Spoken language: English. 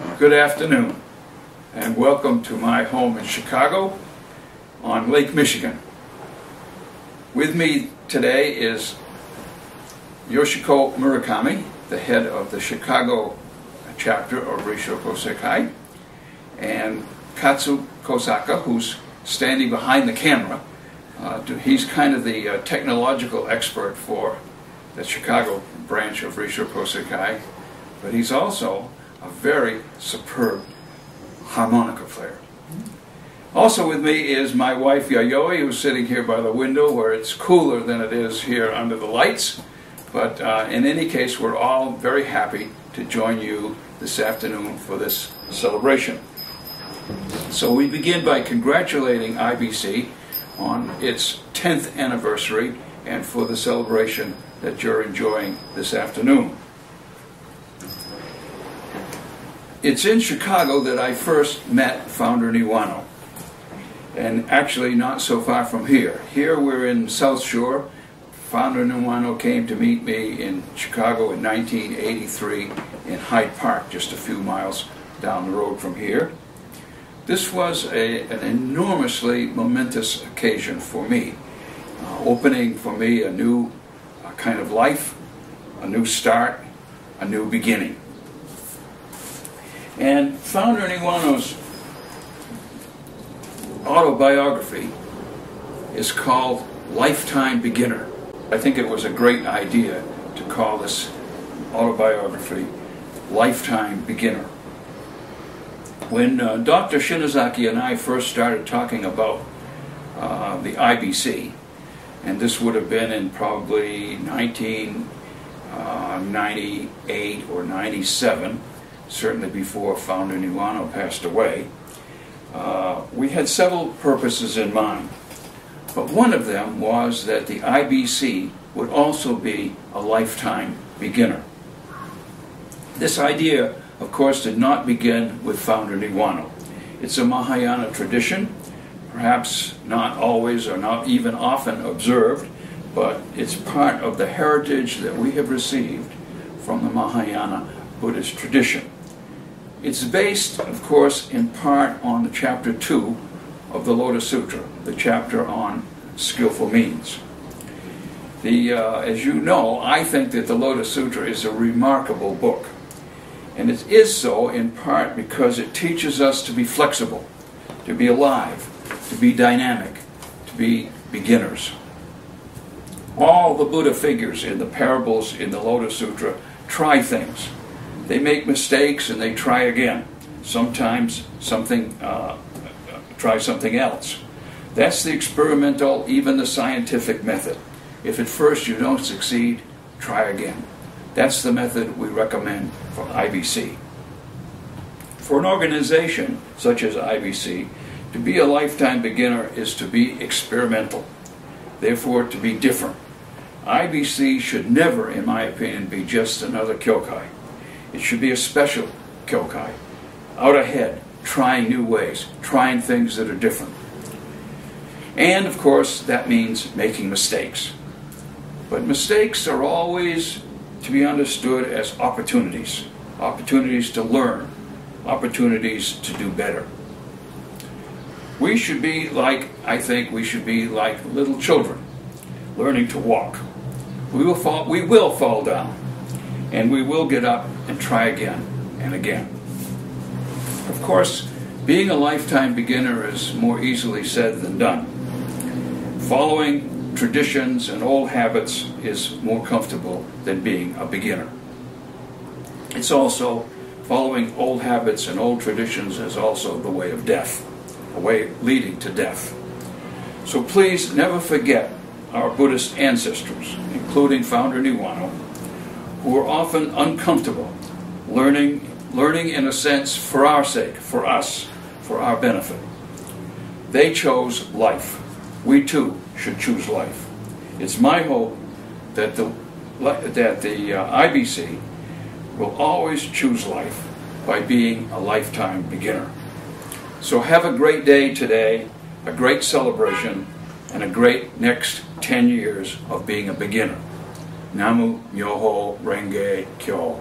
Good afternoon, and welcome to my home in Chicago on Lake Michigan. With me today is Yoshiko Murakami, the head of the Chicago chapter of Reishoku Sekai, and Katsu Kosaka, who's standing behind the camera. He's kind of the technological expert for the Chicago branch of Reishoku Sekai, but he's also a very superb harmonica player. Also with me is my wife Yayoi, who's sitting here by the window where it's cooler than it is here under the lights. But in any case, we're all very happy to join you this afternoon for this celebration. So we begin by congratulating IBC on its 10th anniversary and for the celebration that you're enjoying this afternoon. It's in Chicago that I first met founder Niwano, and actually not so far from here. Here we're in South Shore. Founder Niwano came to meet me in Chicago in 1983 in Hyde Park, just a few miles down the road from here. This was an enormously momentous occasion for me, opening for me a new kind of life, a new start, a new beginning. And founder Niwano's autobiography is called Lifetime Beginner. I think it was a great idea to call this autobiography Lifetime Beginner. When Dr. Shinozaki and I first started talking about the IBC, and this would have been in probably 1998 or 97, certainly before founder Niwano passed away, we had several purposes in mind. But one of them was that the IBC would also be a lifetime beginner. This idea, of course, did not begin with founder Niwano. It's a Mahayana tradition, perhaps not always or not even often observed, but it's part of the heritage that we have received from the Mahayana Buddhist tradition. It's based, of course, in part on the chapter 2 of the Lotus Sutra, the chapter on skillful means. As you know, I think that the Lotus Sutra is a remarkable book. And it is so in part because it teaches us to be flexible, to be alive, to be dynamic, to be beginners. All the Buddha figures in the parables in the Lotus Sutra try things. They make mistakes and they try again. Sometimes try something else. That's the experimental, even the scientific method. If at first you don't succeed, try again. That's the method we recommend for IBC. For an organization such as IBC, to be a lifetime beginner is to be experimental, therefore to be different. IBC should never, in my opinion, be just another kyokai. It should be a special kyokai, out ahead, trying new ways, trying things that are different. And, of course, that means making mistakes. But mistakes are always to be understood as opportunities, opportunities to learn, opportunities to do better. We should be like little children, learning to walk. We will fall down, and we will get up and try again and again. Of course, being a lifetime beginner is more easily said than done. Following traditions and old habits is more comfortable than being a beginner. It's also, following old habits and old traditions is also the way of death, a way leading to death. So please never forget our Buddhist ancestors, including founder Niwano, who were often uncomfortable, learning in a sense for our sake, for us, for our benefit. They chose life. We too should choose life. It's my hope that the IBC will always choose life by being a lifetime beginner. So have a great day today, a great celebration, and a great next 10 years of being a beginner. Namu Myoho Renge Kyo.